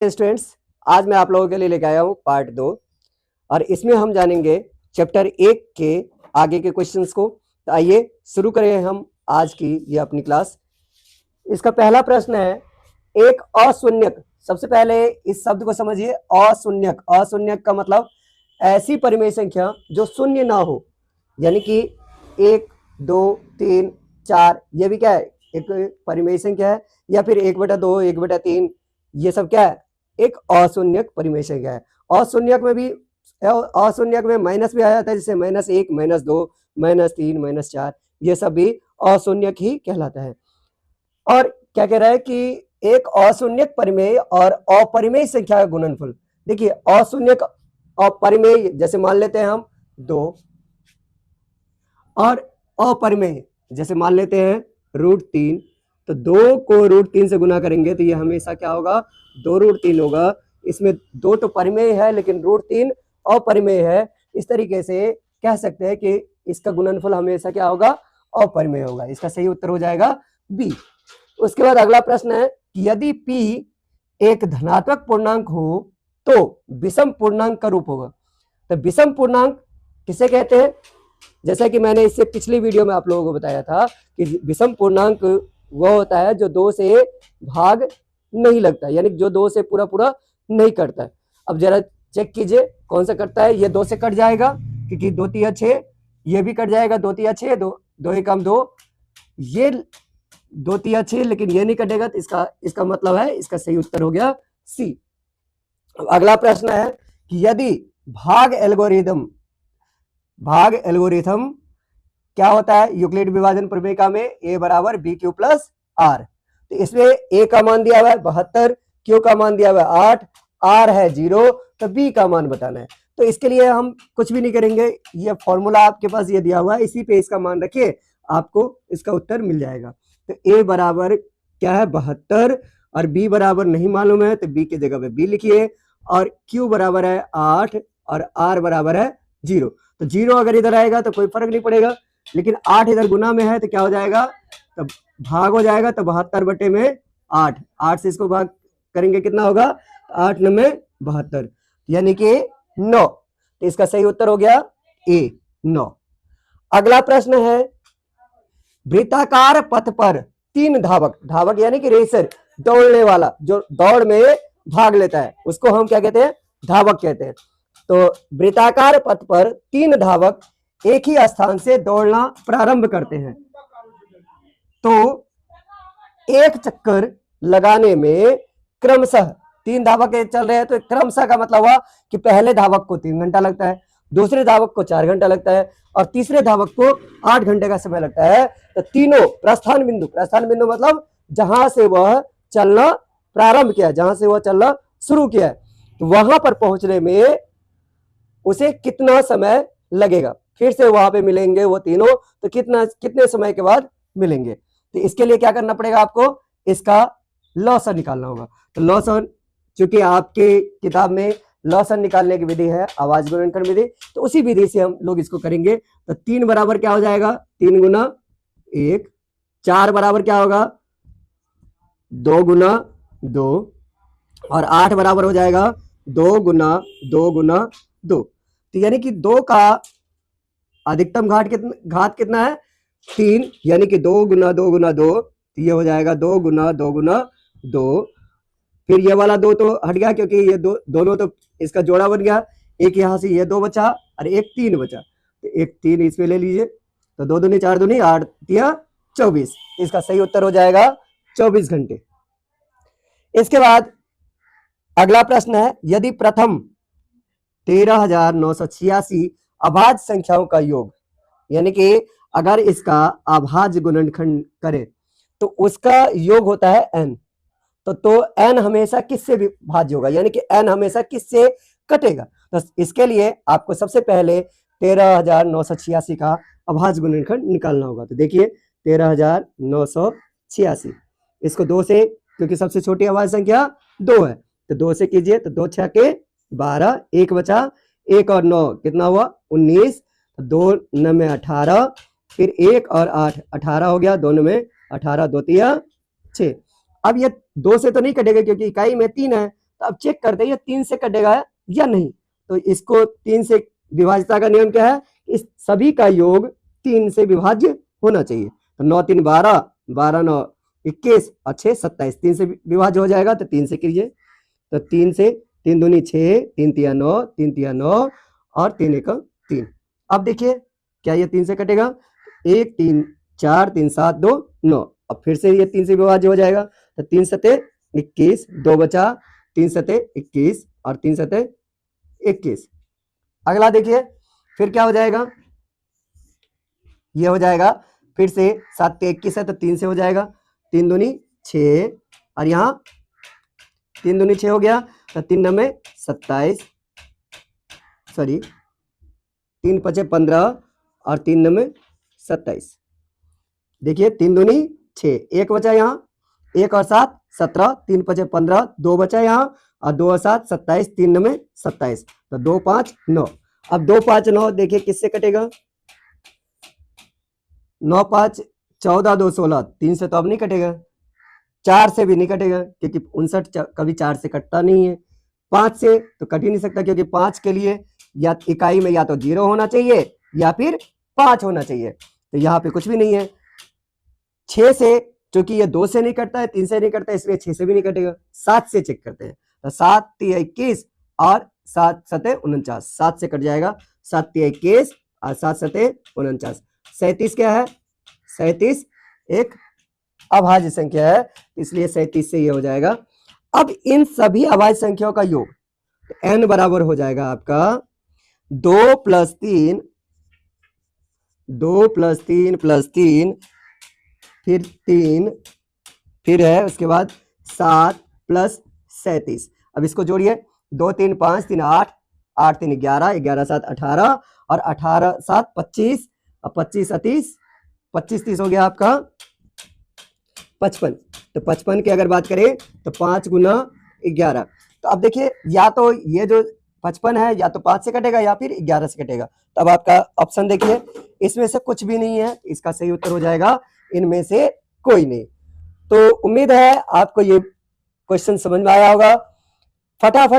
Students, आज मैं आप लोगों के लिए लेके आया हूँ पार्ट 2 और इसमें हम जानेंगे चैप्टर 1 के आगे के क्वेश्चंस को। तो आइए शुरू करें हम आज की ये अपनी क्लास। इसका पहला प्रश्न है, एक अशून्यक। सबसे पहले इस शब्द को समझिए, अशून्यक। अशून्यक का मतलब ऐसी परिमेय संख्या जो शून्य ना हो, यानी कि 1, 2, 3, 4 ये भी क्या है, एक परिमेय संख्या है, या फिर 1/2, 1/3 ये सब क्या है, एक अशून्यक परिमेय संख्या है। अशून्यक में माइनस भी आ जाता है, जैसे -1, -2, -3, -4 ये सब भी अशून्यक ही कहलाता है। और क्या कह रहा है कि एक अशून्यक परिमेय और अपरिमेय संख्या का गुणनफल। देखिए अशून्यक अपरिमेय जैसे मान लेते हैं हम 2, और अपरिमेय जैसे मान लेते हैं √3। तो 2 को √3 से गुना करेंगे तो ये हमेशा क्या होगा, 2√3 होगा। इसमें 2 तो परिमेय है लेकिन √3 अपरिमेय है। इस तरीके से कह सकते हैं कि इसका गुणनफल हमेशा क्या होगा, अपरिमेय होगा। इसका सही उत्तर हो जाएगा बी। उसके बाद अगला प्रश्न है कि यदि p एक धनात्मक पूर्णांक हो तो विषम पूर्णांक का रूप होगा। तो विषम पूर्णांक किसे कहते हैं? जैसा कि मैंने इससे पिछली वीडियो में आप लोगों को बताया था कि विषम पूर्णांक वह होता है जो 2 से भाग नहीं लगता, यानी जो 2 से पूरा पूरा नहीं कटता है। अब जरा चेक कीजिए कौन सा कटता है। ये 2 से कट जाएगा क्योंकि 2 तिया 6, ये भी कट जाएगा 2 तिया 6, 2 एकम 2, ये 2 तिया 6, लेकिन ये नहीं कटेगा। तो इसका मतलब है इसका सही उत्तर हो गया सी। अगला प्रश्न है कि यदि भाग एल्गोरिथम क्या होता है यूक्लिड विभाजन प्रमेय में a बराबर BQ प्लस R। तो इसमें a का मान दिया हुआ है 72, Q का मान दिया हुआ है 8, R है 0, तो B का मान बताना है। तो इसके लिए हम कुछ भी नहीं करेंगे, ये फॉर्मूला आपके पास ये दिया हुआ है, इसी पे इसका मान रखिए, आपको इसका उत्तर मिल जाएगा। तो a बराबर क्या है 72 और b बराबर नहीं मालूम है तो b की जगह पे b लिखिए, और q बराबर है 8 और r बराबर है 0। तो 0 अगर इधर आएगा तो कोई फर्क नहीं पड़ेगा, लेकिन 8 इधर गुना में है तो क्या हो जाएगा, तो भाग हो जाएगा। तो 72/8, 8 से इसको भाग करेंगे कितना होगा, 8 9 72, यानी कि 9। तो इसका सही उत्तर हो गया ए 9। अगला प्रश्न है, वृत्ताकार पथ पर 3 धावक यानी कि रेसर, दौड़ने वाला जो दौड़ में भाग लेता है उसको हम क्या कहते हैं, धावक कहते हैं। तो वृत्ताकार पथ पर 3 धावक एक ही स्थान से दौड़ना प्रारंभ करते हैं। तो एक चक्कर लगाने में क्रमशः 3 धावक चल रहे हैं, तो क्रमशः का मतलब हुआ कि पहले धावक को 3 घंटा लगता है, दूसरे धावक को 4 घंटा लगता है, और तीसरे धावक को 8 घंटे का समय लगता है। तो तीनों प्रस्थान बिंदु मतलब जहां से वह चलना प्रारंभ किया, जहां से वह चलना शुरू किया, तो वहां पर पहुंचने में उसे कितना समय लगेगा। फिर से वहां पे मिलेंगे वो तीनों, तो कितने समय के बाद मिलेंगे। तो इसके लिए क्या करना पड़ेगा, आपको इसका लॉसन निकालना होगा। तो लॉसन, चूंकि आपके किताब में लॉसन निकालने की विधि है आवाज गुणनखंड विधि, तो उसी विधि से हम लोग इसको करेंगे। तो 3 बराबर क्या हो जाएगा, 3 गुना 1, 4 बराबर क्या होगा 2 गुना 2, और 8 बराबर हो जाएगा 2 गुना 2 गुना 2। तो यानी कि 2 का अधिकतम घात कितना है 3, यानी कि 2 गुना 2 गुना 2, तो ये हो जाएगा 2 गुना 2 गुना 2। फिर ये वाला 2 तो हट गया क्योंकि ये दोनों तो इसका जोड़ा बन गया, एक यहाँ से ये 2 बचा और एक 3 बचा, तो एक 3 इसमें ले लीजिए। तो 2 दूनी 4 दूनी 8 तिया 24, इसका सही उत्तर हो जाएगा 24 घंटे। इसके बाद अगला प्रश्न है, यदि प्रथम 13,986 अभाज्य संख्याओं का योग, यानी कि अगर इसका अभाज्य गुणनखंड करें तो उसका योग होता है n। तो n हमेशा किससे भाज्य होगा, यानी कि n हमेशा किससे कटेगा। तो इसके लिए आपको सबसे पहले 13,986 का अभाज्य गुणनखंड निकालना होगा। तो देखिए 13,986, इसको 2 से, क्योंकि सबसे छोटी अभाज्य संख्या 2 है, तो 2 से कीजिए। तो 2 6 के 12, 1 बचा, 1 और 9 कितना हुआ 19, 2 9 में 18, फिर 1 और 8 18 हो गया, 2 में 18, 2 तिया 6। अब ये 2 से तो नहीं कटेगा क्योंकि इकाई में 3 है, तो अब चेक करते हैं ये 3 से कटेगा या नहीं। तो इसको 3 से विभाज्यता का नियम क्या है, इस सभी का योग 3 से विभाज्य होना चाहिए। तो 9 3 12, 12 9 21 और 6 27, 3 से विभाज्य हो जाएगा। तो 3 से कीजिए, तो 3 से 3 दूनी 6, 3 तिया 9, 3 तिया 9 और 3 1 3। अब देखिए क्या ये 3 से कटेगा, 1 3 4 3 7 2 9। अब फिर से ये 3 से विभाज्य हो जाएगा। तो 3 सते 21, 2 बचा, 3 सते 21 और 3 सते 21। अगला देखिए फिर क्या हो जाएगा, ये हो जाएगा फिर से 7 21 है तो 3 से हो जाएगा, 3 दूनी 6 और यहाँ 3 दूनी 6 हो गया। तो 3 9 27, सॉरी 3 5 15 और 3 9 27। देखिए 3 दूनी 6, 1 बचा यहाँ, 1 और 7 17, 3 5 15, 2 बचा यहाँ और 2 और 7 27, 3 9 27। तो 2 5 9। अब 2 5 9 देखिए किससे कटेगा, 9 5 14 2 16, 3 से तो अब नहीं कटेगा, 4 से भी नहीं कटेगा क्योंकि 59 कभी 4 से कटता नहीं है, 5 से तो कट ही नहीं सकता क्योंकि 5 के लिए या इकाई में या तो 0 होना चाहिए या फिर 5 होना चाहिए। तो यहाँ पे कुछ भी नहीं है। 6 से, क्योंकि ये 2 से नहीं कटता है, 3 से नहीं कटता है, इसलिए 6 से भी नहीं कटेगा। 7 से चेक करते हैं, तो 7 3 21 और 7 7 49, 7 से कट जाएगा, 7 3 21 और 7 7 49। 37 क्या है, 37 एक अभाज्य संख्या है, इसलिए 37 से ये हो जाएगा। अब इन सभी अभाज्य संख्याओं का योग n बराबर हो जाएगा आपका 2 + 3 2 + 3 + 3 फिर 3 फिर है उसके बाद 7 + 37। अब इसको जोड़िए, 2 3 5 3 8, 8 3 11, 11 7 18 और 18 7 25 और 25 30, 25 30 हो गया आपका 55। तो 55 की अगर बात करें तो 5 × 11। तो अब देखिए या तो ये जो 55 है या तो 5 से कटेगा या फिर 11 से कटेगा। तो अब आपका ऑप्शन देखिए, इसमें से कुछ भी नहीं है, इसका सही उत्तर हो जाएगा इनमें से कोई नहीं। तो उम्मीद है आपको ये क्वेश्चन समझ में आया होगा। फटाफट